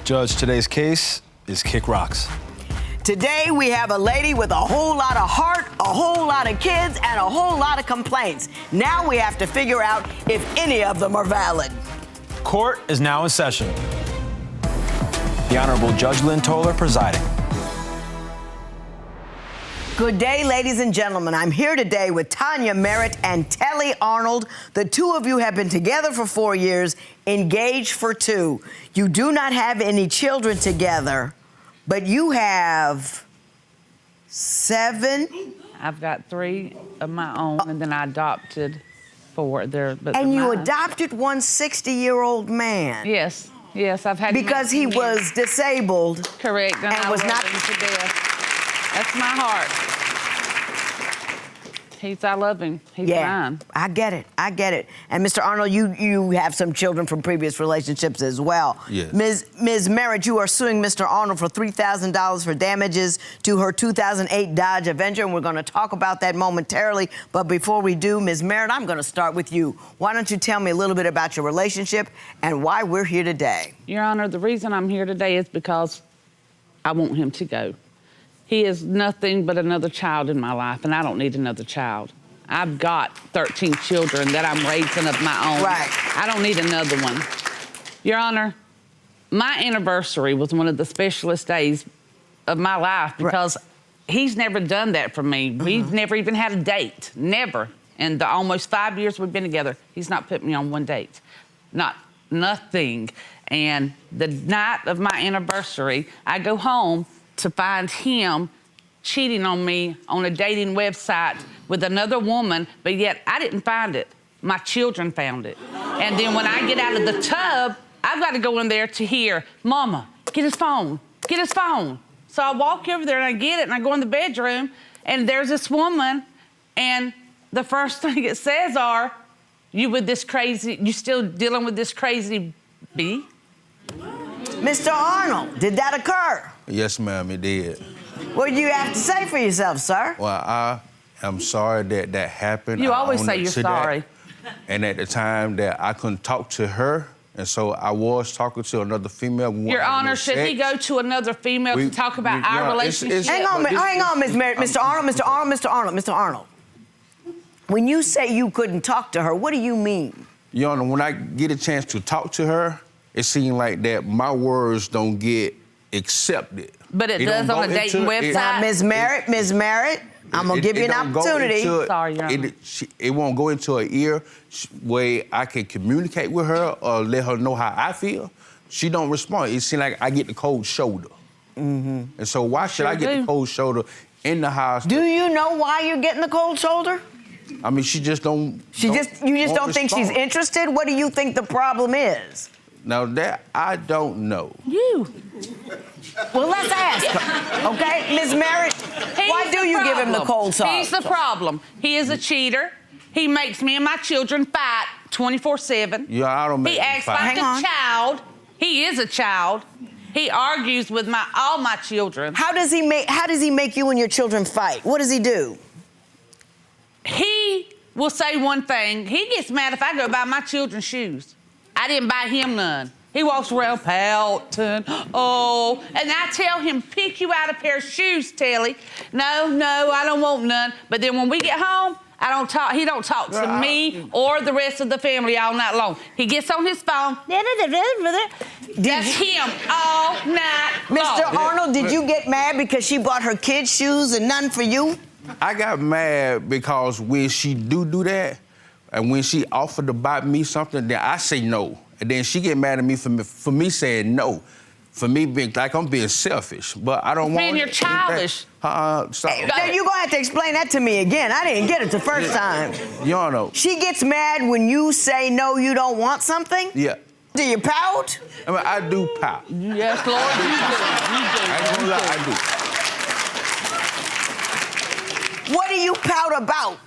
Judge, today's case is Kick Rocks. Today, we have a lady with a whole lot of heart, a whole lot of kids, and a whole lot of complaints. Now we have to figure out if any of them are valid. Court is now in session. The Honorable Judge Lynn Toller presiding. Good day, ladies and gentlemen. I'm here today with Tanya Merrit and Telly Arnold. The two of you have been together for 4 years, engaged for 2. You do not have any children together, but you have 7. I've got 3 of my own, and then I adopted 4 there. But And you mine. adopted one 60-year-old man. Yes, I've had Because he was disabled. correct, and I was love not him to death. That's my heart. I love him. He's mine. I get it. And Mr. Arnold, you have some children from previous relationships as well. Yes. Ms. Merrit, you are suing Mr. Arnold for $3,000 for damages to her 2008 Dodge Avenger, and we're going to talk about that momentarily. But before we do, Ms. Merrit, I'm going to start with you. Why don't you tell me a little bit about your relationship and why we're here today? Your Honor, the reason I'm here today is because I want him to go. He is nothing but another child in my life, and I don't need another child. I've got 13 children that I'm raising of my own. Right. I don't need another one. Your Honor, my anniversary was one of the specialist days of my life because he's never done that for me. We've never even had a date, never. In the almost 5 years we've been together, he's not put me on one date, nothing. And the night of my anniversary, I go home to find him cheating on me on a dating website with another woman, but yet I didn't find it. My children found it. And then when I get out of the tub, I've got to go in there to hear, Mama, get his phone, get his phone. So I walk over there and I get it and I go in the bedroom and there's this woman and the first thing it says are, you still dealing with this crazy bee? Mr. Arnold, did that occur? Yes, ma'am, it did. What do you have to say for yourself, sir? Well, I am sorry that happened. You I always own say up you're to that. sorry. And at the time that I couldn't talk to her, and so I was talking to another female. Your Honor, should he go to another female to talk about our relationship? Hang on, Ms. Merrit. Mr. Arnold. When you say you couldn't talk to her, what do you mean? Your Honor, when I get a chance to talk to her, it seemed like that my words don't get accepted. But it does on a dating website. Now, Ms. Merrit, I'm going to give you an opportunity. Sorry, Your Honor. It won't go into her ear where I can communicate with her or let her know how I feel. She don't respond. It seems like I get the cold shoulder. Mm-hmm. And so why should I get the cold shoulder in the house? Do you know why you're getting the cold shoulder? I mean, she just don't. You just don't think she's interested? What do you think the problem is? Now that I don't know. You. Well, let's ask her, okay? Ms. Merrit, why do you give him the cold shoulder? He's the problem. He is a cheater. He makes me and my children fight 24/7. Yeah, I don't make He acts fight. like a child. He is a child. He argues with all my children. How does he make you and your children fight? What does he do? He will say one thing. He gets mad if I go buy my children shoes. I didn't buy him none. He walks around pouting, and I tell him, pick you out a pair of shoes, Telly. No, I don't want none. But then when we get home, he don't talk to me or the rest of the family all night long. He gets on his phone. That's him all night long. Mr. Arnold, did you get mad because she bought her kids shoes and none for you? I got mad because when she do that, and when she offered to buy me something, then I say no. And then she get mad at me for me saying no. For me being like I'm being selfish. But I don't want Man, you're childish. Stop. You're going to have to explain that to me again. I didn't get it the first time. You don't know. She gets mad when you say no, you don't want something? Yeah. Do you pout? I mean, I do pout. Yes, Lord, you do. I do. What do you pout about?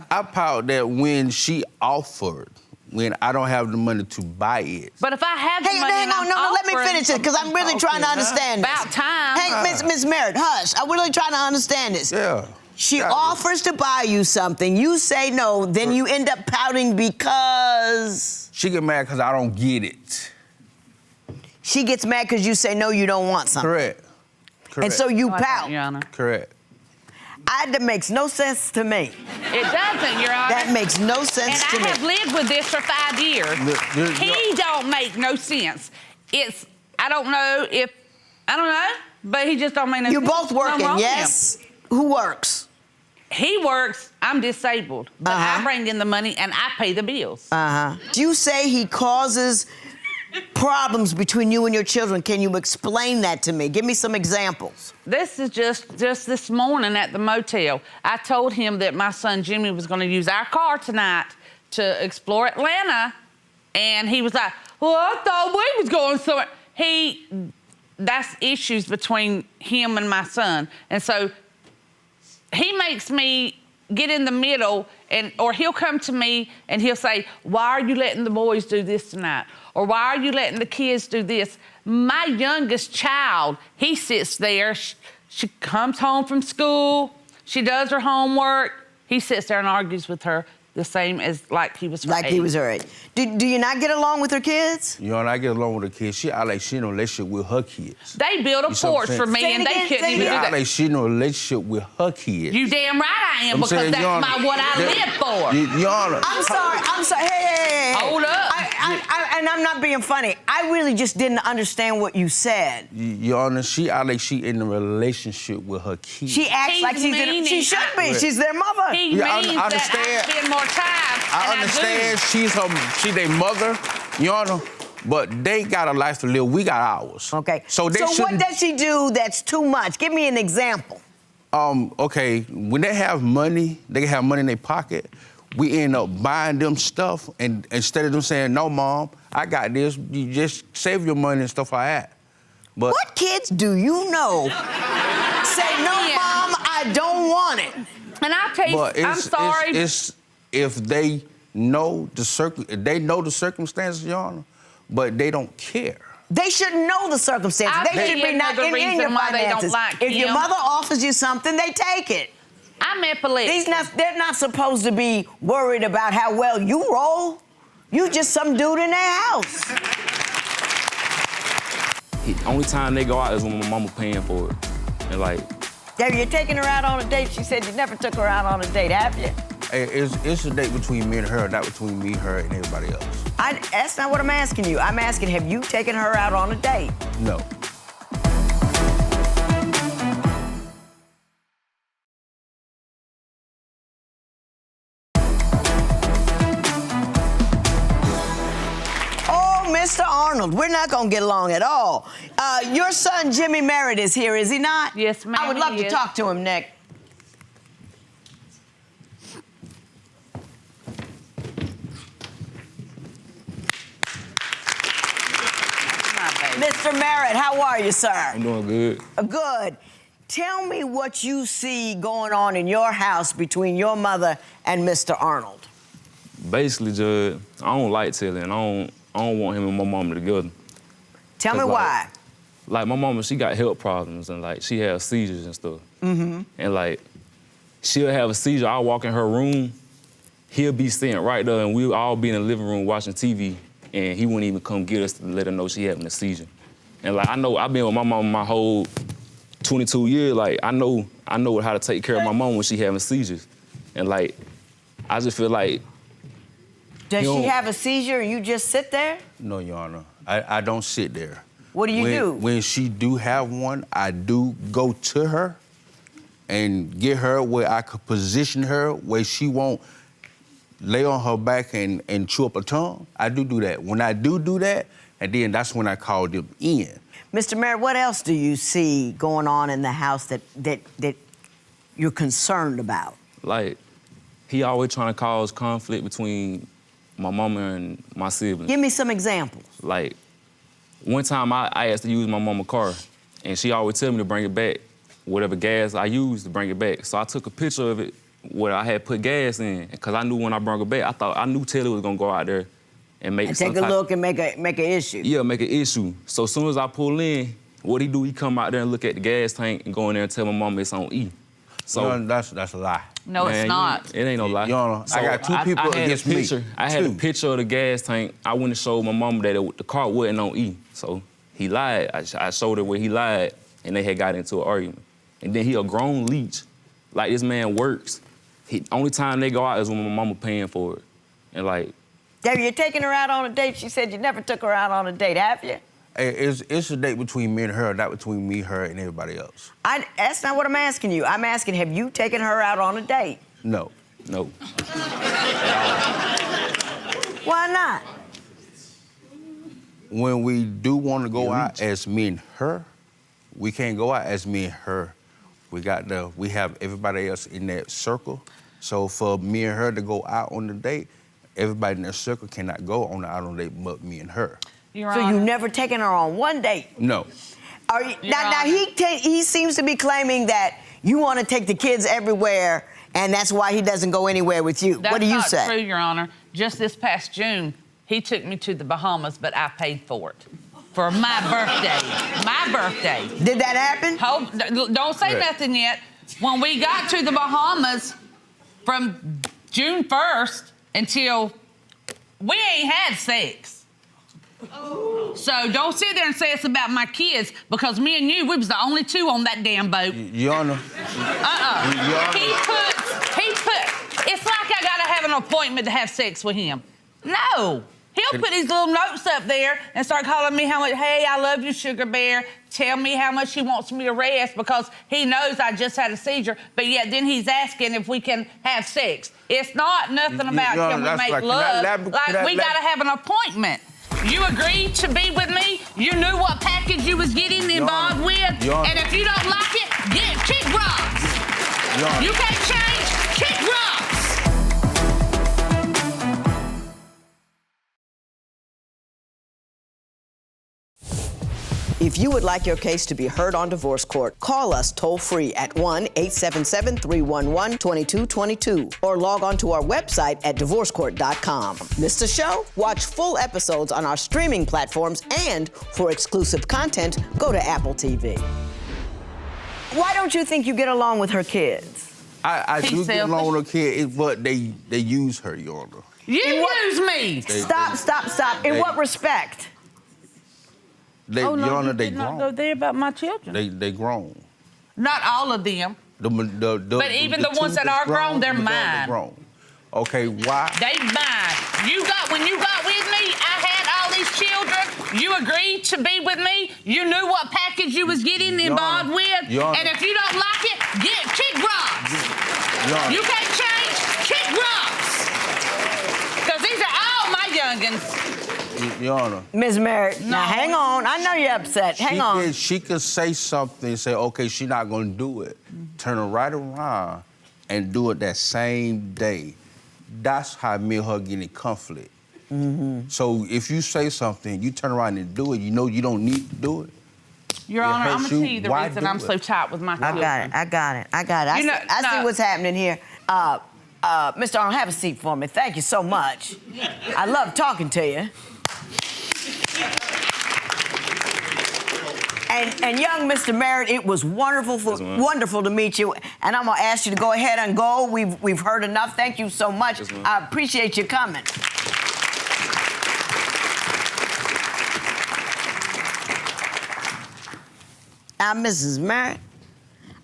I pout that when she offered, when I don't have the money to buy it. But if I have the money, hang on, no, let me finish it, because I'm really trying to understand this. About time. Hey, Ms. Merrit, hush. I'm really trying to understand this. Yeah. She offers to buy you something. You say no, then you end up pouting because... She get mad because I don't get it. She gets mad because you say, no, you don't want something. Correct. And so you No, I pout. don't, Your Honor. Correct. That makes no sense to me. It doesn't, Your Honor. That makes no sense And to me. I have lived with this for 5 years. Look, He don't make no sense. I don't know, but he just don't make no You're sense. both Nothing working, wrong with yes? Who works? him. He works, I'm disabled, but I bring in the money and I pay the bills. You say he causes problems between you and your children. Can you explain that to me? Give me some examples. This is just this morning at the motel. I told him that my son Jimmy was going to use our car tonight to explore Atlanta, and he was like, well, I thought we was going somewhere. That's issues between him and my son. And so he makes me get in the middle, or he'll come to me and he'll say, why are you letting the boys do this tonight? Or why are you letting the kids do this? My youngest child, he sits there. She comes home from school. She does her homework. He sits there and argues with her the same as like he was her Like age. he was her age. Do you not get along with her kids? You know, and I get along with the kids. She act like she in a relationship with her kids. They built a You see what I'm porch saying? for me, Say it and they again, couldn't say it even She do act that. like she in a relationship with her kids. You damn right I am, I'm because saying, that's Your Honor, what I live for. Your Honor. I'm sorry. Hey. Hold up. And I'm not being funny. I really just didn't understand what you said. Your Honor, she act like she in a relationship with her kids. She acts He's like she's meaning she should be. I- She's their mother. He Yeah, I means understand. that I spend more time. I and understand she their mother, Your Honor, but they got a life to live. We got ours. Okay. So they what shouldn't. does she do that's too much? Give me an example. Okay, when they have money, they have money in their pocket. We end up buying them stuff, and instead of them saying, "No, Mom, I got this," you just save your money and stuff like that. But What kids do you know say, no, Yeah. Mom, I don't want it? And I'll tell you, But I'm sorry. It's if they know the circumstances, Your Honor, but they don't care. They should know the circumstances. I'll They tell should you be not another in reason your why they don't finances. like If your him. mother offers you something, they take it. I'm epileptic. They're not supposed to be worried about how well you roll. You just some dude in their house. The only time they go out is when my mama paying for it. And like, Yeah, you're taking her out on a date. She said you never took her out on a date, have you? Hey, it's a date between me and her, not between me, her, and everybody else. That's not what I'm asking you. I'm asking, have you taken her out on a date? No. Oh, Mr. Arnold, we're not going to get along at all. Your son, Jimmy Merrit, is here, is he not? Yes, ma'am, I would love he to is. talk to him, Nick. My baby. Mr. Merrit, how are you, sir? I'm doing good. Good. Tell me what you see going on in your house between your mother and Mr. Arnold. Basically, Judge, I don't like Telly, and I don't want him and my mama together. Tell me 'Cause, why. Like, my mama, she got health problems, and like, she has seizures and stuff. Mm-hmm. And like, she'll have a seizure, I'll walk in her room, he'll be sitting right there, and we'll all be in the living room watching TV, and he wouldn't even come get us to let her know she having a seizure. And like, I know, I've been with my mama my whole 22 years, like, I know how to take care of my mom when she having seizures. And like, I just feel like, Does You she don't- have a seizure and you just sit there? No, Your Honor. I don't sit there. What do you do? When she do have one, I do go to her and get her where I could position her where she won't lay on her back and chew up her tongue. I do that. When I do that, and then that's when I call them in. Mr. Merritt, what else do you see going on in the house that you're concerned about? like, he always trying to cause conflict between my mama and my siblings. Give me some examples. Like, one time I asked to use my mama's car, and she always tell me to bring it back, whatever gas I used to bring it back. So I took a picture of it where I had put gas in, because I knew when I brought it back, I knew Taylor was gonna go out there and make And some take a type- look and make an issue. Yeah, make an issue. So as soon as I pull in, what he do, he come out there and look at the gas tank and go in there and tell my mama it's on E. So, Your Honor, that's a lie. No, man, it's not. It ain't no lie. Your Honor, I got two people I had against a me. picture. I had a Two. picture of the gas tank. I went and showed my mama that the car wasn't on E. So he lied. I showed her where he lied, and they had got into an argument. And then he a grown leech. Like, this man works. Only time they go out is when my mama paying for it. And like... Debbie, you're taking her out on a date? She said you never took her out on a date, have you? Hey, it's a date between me and her, not between me, her, and everybody else. That's not what I'm asking you. I'm asking, have you taken her out on a date? No. No. Why not? When we do want to go out as me and her, we can't go out as me and her. We have everybody else in that circle. So for me and her to go out on the date, everybody in that circle cannot go on out on a date but me and her. So you've never taken her on one date? No. Now he seems to be claiming that you want to take the kids everywhere, and that's why he doesn't go anywhere with you. What do you say? That's not true, Your Honor. Just this past June, he took me to the Bahamas, but I paid for it. For my birthday. My birthday. Did that happen? Don't say nothing yet. When we got to the Bahamas from June 1st until we ain't had sex. So don't sit there and say it's about my kids, because me and you, we was the only two on that damn boat. Your Honor. It's like I gotta have an appointment to have sex with him. No. He'll put these little notes up there and start calling me how much, hey, I love you, Sugar Bear. Tell me how much he wants me to rest, because he knows I just had a seizure, but yet then he's asking if we can have sex. It's not nothing about can we make love. We gotta have an appointment. You agreed to be with me. You knew what package you was getting involved with. And if you don't like it, kick rocks. You can't change, kick rocks. If you would like your case to be heard on divorce court, call us toll-free at 1-877-311-2222 or log on to our website at divorcecourt.com. Missed a show? Watch full episodes on our streaming platforms, and for exclusive content, go to Apple TV. Why don't you think you get along with her kids? I do get along with her kids, but they use her, Your Honor. You use me! Stop. In what respect? Your Honor, they grown. Not go there about my children. They grown. Not all of them. But even the ones that are grown, they're mine. Grown. Okay, why? They mine. When you got with me, I had all these children. You agreed to be with me. You knew what package you was getting involved with. And if you don't like it, kick rocks. You can't change, kick rocks. Because these are all my youngins. Your Honor. Ms. Merritt, now hang on. I know you're upset. Hang on. She could say something and say, okay, she's not going to do it. Turn her right around and do it that same day. That's how me and her get in conflict. So if you say something, you turn around and do it, you know you don't need to do it. Your Honor, I'm going to tell you the reason I'm so tight with my children. I got it. I see what's happening here. Mr. Arnold, have a seat for me. Thank you so much. I love talking to you. And young Mr. Merritt, it was wonderful to meet you. And I'm gonna ask you to go ahead and go. We've heard enough. Thank you so much. I appreciate you coming. Now, Mrs. Merritt,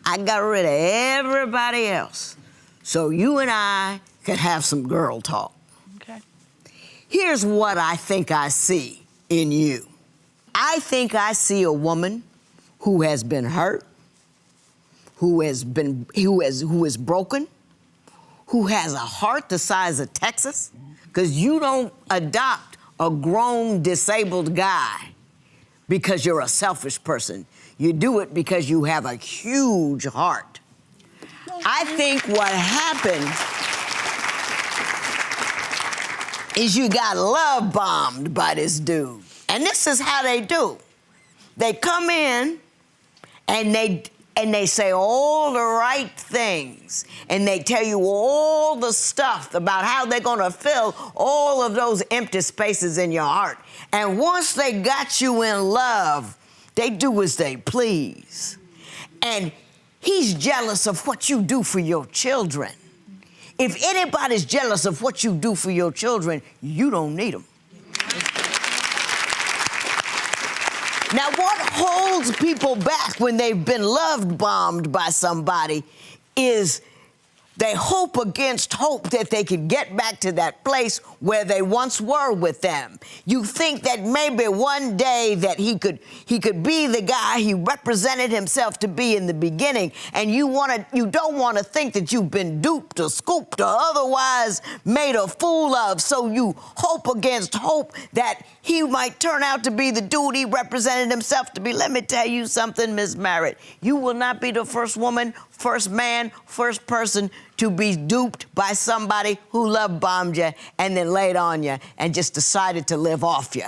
I got rid of everybody else, so you and I could have some girl talk. Okay. Here's what I think I see in you. I think I see a woman who has been hurt, who is broken, who has a heart the size of Texas, because you don't adopt a grown disabled guy because you're a selfish person. You do it because you have a huge heart. I think what happened is you got love bombed by this dude. And this is how they do. They come in and they say all the right things, and they tell you all the stuff about how they're gonna fill all of those empty spaces in your heart. And once they got you in love, they do as they please. And he's jealous of what you do for your children. If anybody's jealous of what you do for your children, you don't need them. Now, what holds people back when they've been love bombed by somebody is they hope against hope that they could get back to that place where they once were with them. You think that maybe one day that he could be the guy he represented himself to be in the beginning, and you don't want to think that you've been duped or scooped or otherwise made a fool of, so you hope against hope that he might turn out to be the dude he represented himself to be. Let me tell you something, Ms. Merrit. You will not be the first woman, first man, first person to be duped by somebody who love bombed you and then laid on you and just decided to live off you.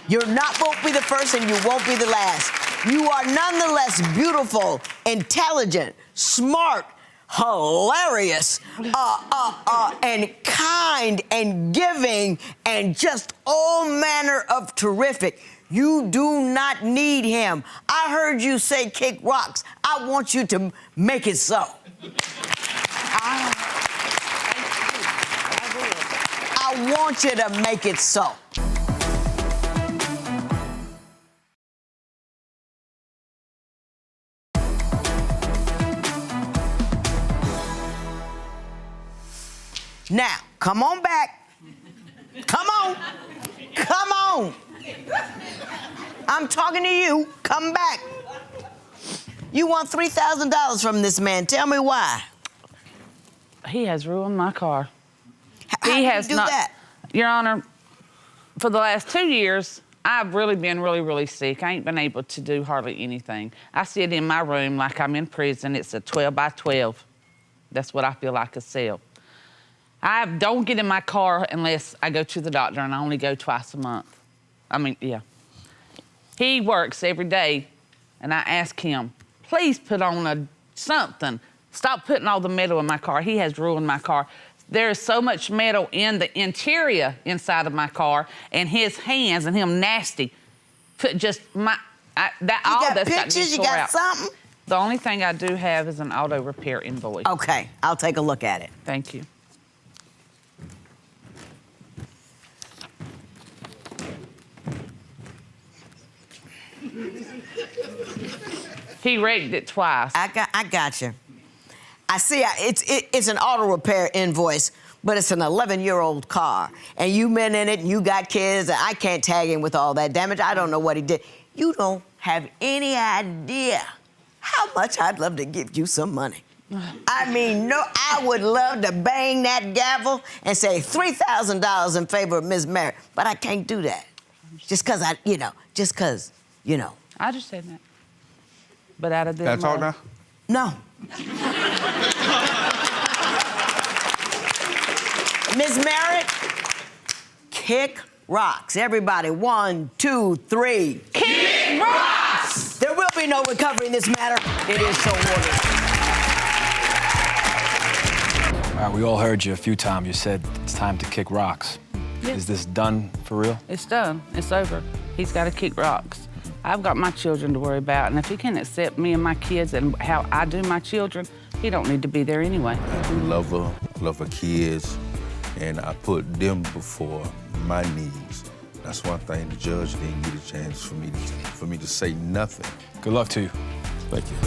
You're not won't be the first and you won't be the last. You are nonetheless beautiful, intelligent, smart, hilarious, and kind and giving and just all manner of terrific. You do not need him. I heard you say kick rocks. I want you to make it so. I want you to make it so. Now, come on back. Come on. Come on. I'm talking to you. Come back. You want $3,000 from this man. Tell me why. He has ruined my car. How did he do that? Your Honor, for the last 2 years, I've really been really sick. I ain't been able to do hardly anything. I sit in my room like I'm in prison. It's a 12 by 12. That's what I feel like a cell. I don't get in my car unless I go to the doctor, and I only go twice a month. I mean, yeah. He works every day, and I ask him, please put on something. Stop putting all the metal in my car. He has ruined my car. There is so much metal in the interior inside of my car, and his hands and him nasty. Put just my all that's got to be pictures? You tore got out. something? The only thing I do have is an auto repair invoice. Okay, I'll take a look at it. Thank you. He wrecked it twice. I got you. I see. It's an auto repair invoice, but it's an 11-year-old car, and you've been in it, and you got kids, and I can't tag him with all that damage. I don't know what he did. You don't have any idea how much I'd love to give you some money. I mean, no, I would love to bang that gavel and say $3,000 in favor of Ms. Merrit, but I can't do that. Just because I understand that. But out of this, Can I talk now? No. Ms. Merrit, kick rocks. Everybody, 1, 2, 3. Kick rocks! There will be no recovery in this matter. It is so ordered. All right, we all heard you a few times. You said it's time to kick rocks. Yeah. Is this done for real? It's done. It's over. He's got to kick rocks. I've got my children to worry about, and if he can't accept me and my kids and how I do my children, he don't need to be there anyway. I do love her kids, and I put them before my needs. That's one thing the judge didn't get a chance for me to say nothing. Good luck to you. Thank you.